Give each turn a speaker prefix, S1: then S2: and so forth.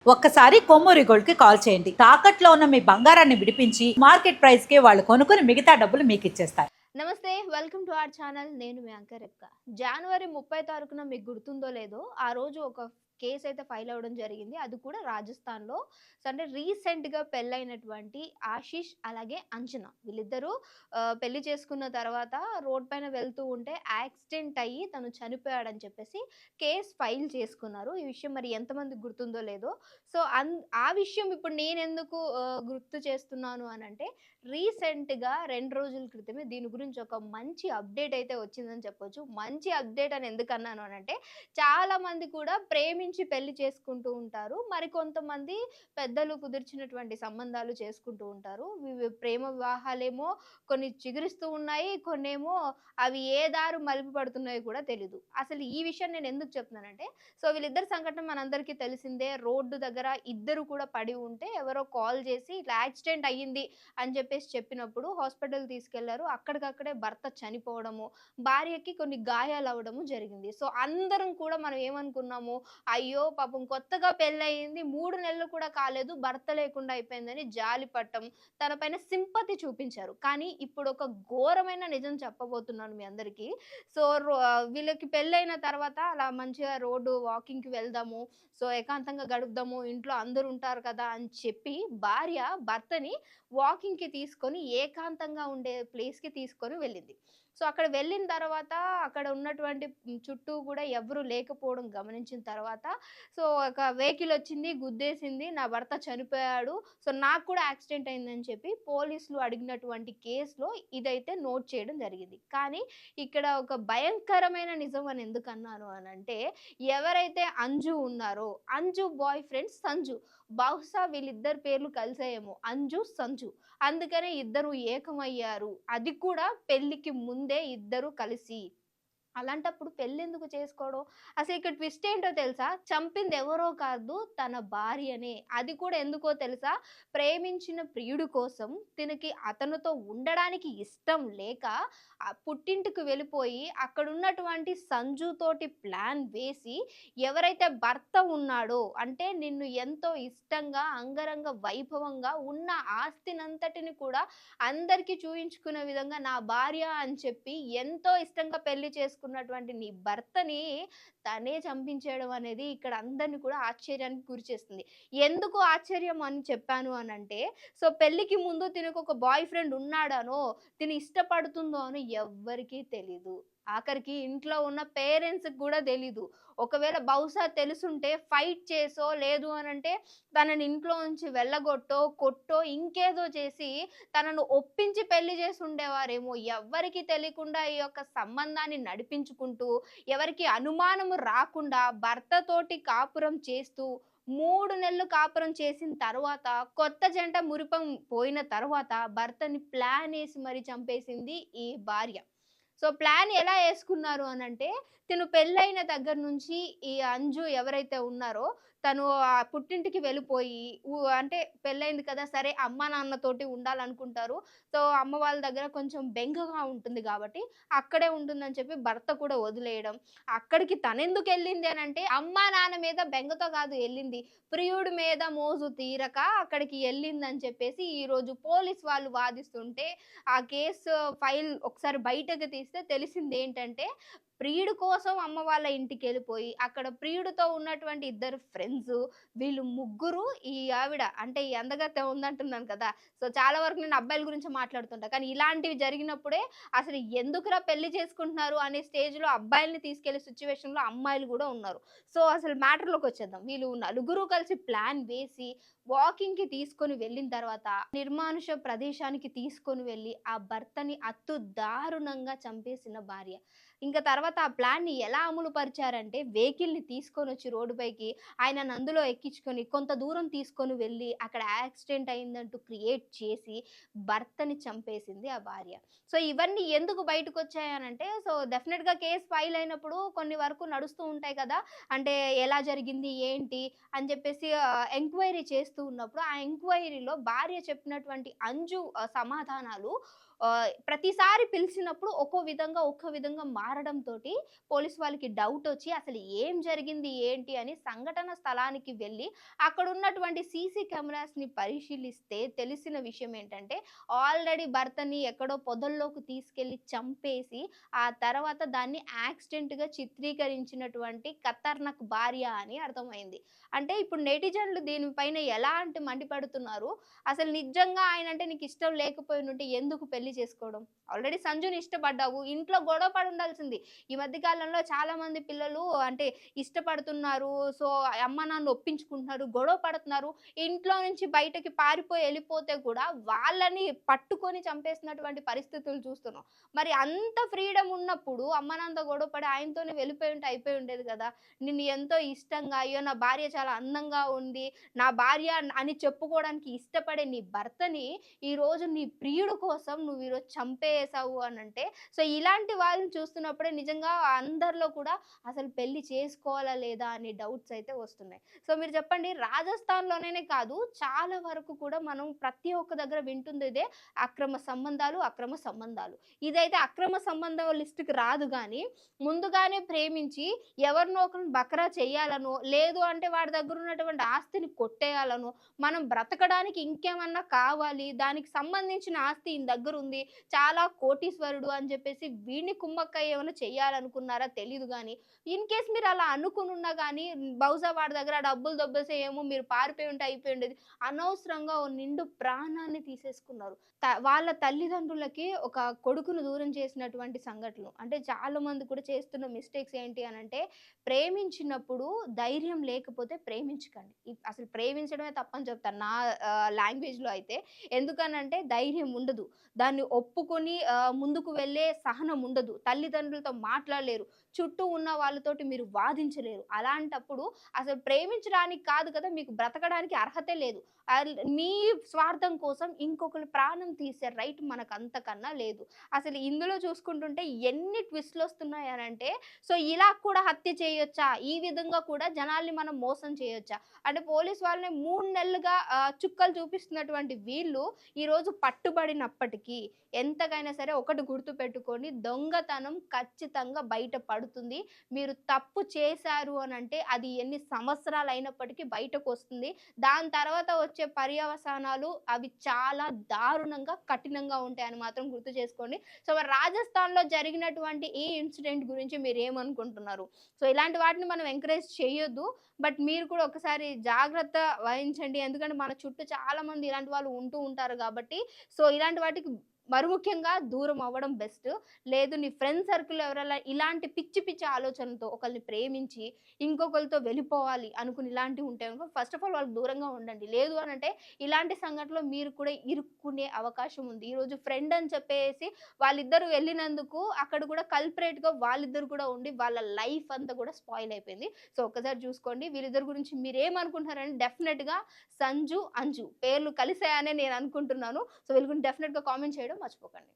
S1: ఒక్కసారి కొమ్మూరి గోల్డ్ కి కాల్ చేయండి. తాకట్లో ఉన్న మీ బంగారాన్ని విడిపించి మార్కెట్ ప్రైస్ కి వాళ్ళు కొనుక్కుని మిగతా డబ్బులు మీకు ఇచ్చేస్తారు.
S2: నమస్తే, వెల్కమ్ టు అవర్ ఛానల్. నేను మీ యాంకర్ రెప్కా. జనవరి 30 తారీఖున మీకు గుర్తుందో లేదో, ఆ రోజు ఒక కేసు అయితే ఫైల్ అవ్వడం జరిగింది. అది కూడా రాజస్థాన్లో. సో అంటే రీసెంట్గా పెళ్ళైనటువంటి ఆశీష్ అలాగే అంజనా వీళ్ళిద్దరూ పెళ్లి చేసుకున్న తర్వాత రోడ్ పైన వెళ్తూ ఉంటే యాక్సిడెంట్ అయ్యి తను చనిపోయాడని చెప్పేసి కేసు ఫైల్ చేసుకున్నారు. ఈ విషయం మరి ఎంతమందికి గుర్తుందో లేదో. సో ఆ విషయం ఇప్పుడు నేనెందుకు గుర్తు చేస్తున్నాను అనంటే, రీసెంట్‌గా 2 రోజుల క్రితమే దీని గురించి ఒక మంచి అప్డేట్ అయితే వచ్చిందని చెప్పొచ్చు. మంచి అప్డేట్ అని ఎందుకన్నాను అనంటే, చాలా మంది కూడా ప్రేమించి పెళ్లి చేసుకుంటూ ఉంటారు. మరికొంతమంది పెద్దలు కుదిర్చినటువంటి సంబంధాలు చేసుకుంటూ ఉంటారు. ప్రేమ వివాహాలేమో కొన్ని చిగురిస్తూ ఉన్నాయి. కొన్నేమో అవి ఏ దారి మలుపు పడుతున్నాయో కూడా తెలీదు. అసలు ఈ విషయం నేను ఎందుకు చెప్తున్నానంటే, సో వీళ్ళిద్దరి సంఘటన మనందరికీ తెలిసిందే. రోడ్డు దగ్గర ఇద్దరు కూడా పడి ఉంటే ఎవరో కాల్ చేసి ఇట్లా యాక్సిడెంట్ అయ్యింది అని చెప్పినప్పుడు హాస్పిటల్ తీసుకెళ్లారు. అక్కడికక్కడే భర్త చనిపోవడము, భార్యకి కొన్ని గాయాలవ్వడము జరిగింది. సో అందరం కూడా మనం ఏమనుకున్నాము, అయ్యో పాపం కొత్తగా పెళ్లయింది, 3 నెలలు కూడా కాలేదు, భర్త లేకుండా అయిపోయిందని జాలి పడటం, తన పైన సింపతి చూపించారు. కానీ ఇప్పుడు ఒక ఘోరమైన నిజం చెప్పబోతున్నాను మీ అందరికీ. సో వీళ్ళకి పెళ్లయిన తర్వాత అలా మంచిగా రోడ్డు వాకింగ్‌కి వెళ్దాము, సో ఏకాంతంగా గడుపుదాము, ఇంట్లో అందరూ ఉంటారు కదా అని చెప్పి భార్య భర్తని వాకింగ్‌కి తీసుకొని ఏకాంతంగా ఉండే ప్లేస్‌కి తీసుకొని వెళ్ళింది. సో అక్కడ వెళ్ళిన తర్వాత అక్కడ ఉన్నటువంటి చుట్టూ గూడా ఎవ్వరు లేకపోవడం గమనించిన తర్వాత, సో ఒక వెహికల్ వచ్చింది, గుద్దేసింది, నా భర్త చనిపోయాడు, సో నాకు కూడా యాక్సిడెంట్ అయిందని చెప్పి పోలీసులు అడిగినటువంటి కేస్‌లో ఇదైతే నోట్ చేయడం జరిగింది. కానీ ఇక్కడ ఒక భయంకరమైన నిజం అని ఎందుకన్నాను అనంటే, ఎవరైతే అంజు ఉన్నారో, అంజు బాయ్ ఫ్రెండ్ సంజు. బహుశా వీళ్ళిద్దరి పేర్లు కలిసాయేమో, అంజు, సంజు. అందుకనే ఇద్దరు ఏకమయ్యారు. అది కూడా పెళ్ళికి ముందే ఇద్దరు కలిసి. అలాంటప్పుడు పెళ్ళెందుకు చేసుకోవడం? అసలు ఇక్కడ ట్విస్ట్ ఏంటో తెలుసా? చంపింది ఎవరో కాదు, తన భార్యనే. అది కూడా ఎందుకో తెలుసా? ప్రేమించిన ప్రియుడు కోసం తినకి అతనితో ఉండడానికి ఇష్టం లేక పుట్టింటికి వెళ్ళిపోయి అక్కడున్నటువంటి సంజుతోటి ప్లాన్ వేసి, ఎవరైతే భర్త ఉన్నాడో, అంటే నిన్ను ఎంతో ఇష్టంగా అంగరంగ వైభవంగా ఉన్న ఆస్తినంతటిని కూడా అందరికీ చూయించుకునే విధంగా నా భార్య అని చెప్పి ఎంతో ఇష్టంగా పెళ్లి చేసుకున్నటువంటి నీ భర్తని తనే చంపించేయడం అనేది ఇక్కడ అందరిని కూడా ఆశ్చర్యానికి గురిచేస్తుంది. ఎందుకు ఆశ్చర్యం అని చెప్పాను అనంటే, సో పెళ్ళికి ముందు తినకొక బాయ్ ఫ్రెండ్ ఉన్నాడనో, తిను ఇష్టపడుతుందో అని ఎవ్వరికీ తెలీదు. ఆఖరికి ఇంట్లో ఉన్న పేరెంట్స్‌కి గూడా తెలీదు. ఒకవేళ బహుశా తెలిసుంటే ఫైట్ చేసో, లేదు అనంటే తనని ఇంట్లో నుంచి వెళ్ళగొట్టో, కొట్టో, ఇంకేదో చేసి తనను ఒప్పించి పెళ్లి చేసి ఉండేవారేమో. ఎవ్వరికీ తెలియకుండా ఈ యొక్క సంబంధాన్ని నడిపించుకుంటూ, ఎవరికీ అనుమానము రాకుండా భర్తతోటి కాపురం చేస్తూ, 3 నెలలు కాపురం చేసిన తరువాత, కొత్త జంట మురిపం పోయిన తరువాత భర్తని ప్లానేసి మరి చంపేసింది ఈ భార్య. సో ప్లాన్ ఎలా యేసుకున్నారు అనంటే, తిను పెళ్ళైన దగ్గర నుంచి ఈ అంజు ఎవరైతే ఉన్నారో, తను పుట్టింటికి వెళ్ళిపోయి అంటే పెళ్ళయింది కదా! సరే అమ్మ, నాన్నతోటి ఉండాలనుకుంటారు. సో అమ్మ వాళ్ళ దగ్గర కొంచెం బెంగగా ఉంటుంది గాబట్టి, అక్కడే ఉంటుందని చెప్పి భర్త కూడా వదిలేయడం. అక్కడికి తనెందుకెళ్ళింది అనంటే, అమ్మా, నాన్న మీద బెంగతో కాదు ఎళ్ళింది. ప్రియుడి మీద మోజు తీరక అక్కడికి ఎళ్ళిందని చెప్పేసి ఈరోజు పోలీస్ వాళ్ళు వాదిస్తుంటే, ఆ కేసు ఫైల్ ఒకసారి బయటకి తీస్తే తెలిసిందేంటంటే, ప్రియుడి కోసం అమ్మ వాళ్ళ ఇంటికెళ్ళిపోయి, అక్కడ ప్రియుడితో ఉన్నటువంటి ఇద్దరు ఫ్రెండ్సు, వీళ్ళు ముగ్గురు ఈ ఆవిడ అంటే ఈ అందగత్తె ఉందంటున్నాను కదా! సో, చాలా వరకు నేను అబ్బాయిల గురించి మాట్లాడుతుంటా. కానీ ఇలాంటివి జరిగినప్పుడే అసలు ఎందుకురా పెళ్లి చేసుకుంటున్నారు అనే స్టేజ్‌లో అబ్బాయిల్ని తీసుకెళ్ళే సిట్యుయేషన్‌లో అమ్మాయిలు గూడా ఉన్నారు. సో, అసలు మ్యాటర్‌లోకొచ్చేద్దాం. వీళ్ళు నలుగురు కలిసి ప్లాన్ వేసి వాకింగ్‌కి తీసుకొని వెళ్ళిన తర్వాత, నిర్మానుష ప్రదేశానికి తీసుకొని వెళ్లి, ఆ భర్తని అత్తు దారుణంగా చంపేసిన భార్య. ఇంక తర్వాత ఆ ప్లాన్‌ని ఎలా అమలు పరిచారంటే, వెహికల్‌ని తీసుకొనొచ్చి రోడ్డుపైకి ఆయనను అందులో ఎక్కించుకొని, కొంత దూరం తీసుకొని వెళ్ళి, అక్కడ యాక్సిడెంట్ అయిందంటూ క్రియేట్ చేసి, భర్తని చంపేసింది ఆ భార్య. సో, ఇవన్నీ ఎందుకు బయటకొచ్చాయనంటే, సో, డెఫినిట్‌గా కేస్ ఫైల్ అయినప్పుడు కొన్ని వరకు నడుస్తూ ఉంటాయి కదా! అంటే ఎలా జరిగింది? ఏంటి? అని చెప్పేసి ఎంక్వైరీ చేస్తూ ఉన్నప్పుడు, ఆ ఎంక్వైరీలో భార్య చెప్పినటువంటి అంజు సమాధానాలు ప్రతిసారి పిలిచినప్పుడు ఒక్కో విధంగా మారడంతోటి తోటి పోలీస్ వాళ్ళకి డౌట్ వచ్చి అసలు ఏం జరిగింది ఏంటి అని సంఘటన స్థలానికి వెళ్ళి అక్కడ ఉన్నటువంటి సీసీ కెమెరాస్ ని పరిశీలిస్తే తెలిసిన విషయం ఏంటంటే ఆల్రెడీ భర్తని ఎక్కడో పొదల్లోకి తీసుకెళ్లి చంపేసి ఆ తర్వాత దాన్ని యాక్సిడెంట్ గా చిత్రీకరించినటువంటి ఖతర్నాక్ భార్య అని అర్థమైంది. అంటే ఇప్పుడు నెటిజన్లు దీనిపైన ఎలాంటి మండిపడుతున్నారు, అసలు నిజంగా ఆయన అంటే నీకు ఇష్టం లేకపోయినుంటే ఎందుకు పెళ్లి చేసుకోవడం? ఆల్రెడీ సంజుని ఇష్టపడ్డావు, ఇంట్లో గొడవ పడి ఉండాల్సింది. ఈ మధ్య కాలంలో చాలా మంది పిల్లలు అంటే ఇష్టపడుతున్నారు. సో, అమ్మ నాన్న ఒప్పించుకుంటున్నారు, గొడవ పడుతున్నారు. ఇంట్లో నుంచి బయటకి పారిపోయి ఎళ్ళిపోతే కూడా వాళ్ళని పట్టుకొని చంపేసినటువంటి పరిస్థితులు చూస్తున్నాం. మరి అంత ఫ్రీడమ్ ఉన్నప్పుడు అమ్మ నాన్నతో గొడవ పడి ఆయనతోనే వెళ్ళిపోయి ఉంటే అయిపోయి ఉండేది కదా! నిన్ను ఎంతో ఇష్టంగా, అయ్యో! నా భార్య చాలా అందంగా ఉంది, నా భార్య అని చెప్పుకోవడానికి ఇష్టపడే నీ భర్తని ఈరోజు నీ ప్రియుడు కోసం నువ్వు ఈరోజు చంపేసావు అనంటే, సో, ఇలాంటి వాళ్ళని చూస్తున్నప్పుడే నిజంగా అందరిలో కూడా అసలు పెళ్లి చేసుకోవాలా లేదా అనే డౌట్స్ అయితే వస్తున్నాయి. సో, మీరు చెప్పండి, రాజస్థాన్‌లోనే కాదు చాలా వరకు కూడా మనం ప్రతి ఒక్క దగ్గర వింటుంది ఇదే అక్రమ సంబంధాలు, అక్రమ సంబంధాలు. ఇదైతే అక్రమ సంబంధం లిస్ట్‌కి రాదు గానీ, ముందుగానే ప్రేమించి ఎవరినో ఒకరిని బకరా చేయాలనో, లేదు అంటే వాడి దగ్గర ఉన్నటువంటి ఆస్తిని కొట్టేయాలనో, మనం బ్రతకడానికి ఇంకేమన్నా కావాలి, దానికి సంబంధించిన ఆస్తి ఈయన దగ్గరుంది, చాలా కోటీశ్వరుడు అని చెప్పేసి వీడిని కుమ్మక్కయ్య ఏమైనా చేయాలనుకున్నారా తెలీదు గానీ, ఇన్ కేస్ మీరు అలా అనుకునున్నా గానీ, బహుశా వాడి దగ్గర ఆ డబ్బులు దొబ్బేసి ఏమో మీరు పారిపోయి ఉంటే అయిపోయి ఉండేది. అనవసరంగా ఓ నిండు ప్రాణాన్ని తీసేసుకున్నారు. వాళ్ళ తల్లిదండ్రులకి ఒక కొడుకును దూరం చేసినటువంటి సంఘటనలు. అంటే చాలా మంది కూడా చేస్తున్న మిస్టేక్స్ ఏంటి అనంటే, ప్రేమించినప్పుడు ధైర్యం లేకపోతే ప్రేమించకండి. అసలు ప్రేమించడమే తప్పని చెప్తాను నా లాంగ్వేజ్‌లో అయితే. ఎందుకనంటే ధైర్యం ఉండదు. దాన్ని ఒప్పుకొని ముందుకు వెళ్ళే సహనం ఉండదు. తల్లిదండ్రులతో మాట్లాడలేరు. చుట్టూ ఉన్న వాళ్ళతోటి మీరు వాదించలేరు. అలాంటప్పుడు అసలు ప్రేమించడానికి కాదు కదా! మీకు బ్రతకడానికి అర్హతే లేదు. మీ స్వార్థం కోసం ఇంకొకరి ప్రాణం తీసే రైట్ మనకంతకన్నా లేదు. అసలు ఇందులో చూసుకుంటుంటే ఎన్ని ట్విస్ట్‌లొస్తున్నాయనంటే, సో, ఇలా కూడా హత్య చేయొచ్చా? ఈ విధంగా కూడా జనాల్ని మనం మోసం చేయొచ్చా? అంటే పోలీస్ వాళ్ళని 3 నెలలుగా చుక్కలు చూపిస్తున్నటువంటి వీళ్ళు ఈరోజు పట్టుబడినప్పటికీ ఎంతకైనా సరే ఒకటి గుర్తుపెట్టుకోండి, దొంగతనం ఖచ్చితంగా బయట పడుతుంది. మీరు తప్పు చేశారు అనంటే అది ఎన్ని సంవత్సరాలైనప్పటికీ బయటకొస్తుంది. దాని తర్వాత వచ్చే పర్యవసానాలు అవి చాలా దారుణంగా, కఠినంగా ఉంటాయని మాత్రం గుర్తు చేసుకోండి. సో, మరి రాజస్థాన్‌లో జరిగినటువంటి ఈ ఇన్సిడెంట్ గురించి మీరేమనుకుంటున్నారు? సో, ఇలాంటి వాటిని మనం ఎంకరేజ్ చేయొద్దు. బట్ మీరు కూడా ఒకసారి జాగ్రత్త వహించండి. ఎందుకంటే మన చుట్టూ చాలా మంది ఇలాంటి వాళ్ళు ఉంటూ ఉంటారు గాబట్టి, సో, ఇలాంటి వాటికి మరి ముఖ్యంగా దూరం అవ్వడం బెస్ట్. లేదు నీ ఫ్రెండ్ సర్కిల్‌లో ఎవరైనా ఇలాంటి పిచ్చి పిచ్చి ఆలోచనలతో ఒకళ్ళని ప్రేమించి ఇంకొకళ్ళతో వెళ్ళిపోవాలి అనుకుని ఇలాంటివి ఉంటే గనుక ఫస్ట్ ఆఫ్ ఆల్ వాళ్ళకి దూరంగా ఉండండి. లేదు అనంటే ఇలాంటి సంఘటనలో మీరు కూడా ఇరుక్కునే అవకాశం ఉంది. ఈరోజు ఫ్రెండ్ అని చెప్పేసి వాళ్ళిద్దరూ వెళ్ళినందుకు అక్కడ కూడా కల్ప్రేట్‌గా వాళ్ళిద్దరు కూడా ఉండి వాళ్ళ లైఫ్ అంతా కూడా స్పాయిల్ అయిపోయింది. సో, ఒక్కసారి చూసుకోండి. వీళ్ళిద్దరి గురించి మీరేమనుకుంటున్నారని డెఫినెట్‌గా సంజు, అంజు పేర్లు కలిసాయనే నేను అనుకుంటున్నాను. సో, వీళ్ళ గురించి డెఫినెట్‌గా కామెంట్ చేయడం మర్చిపోకండి.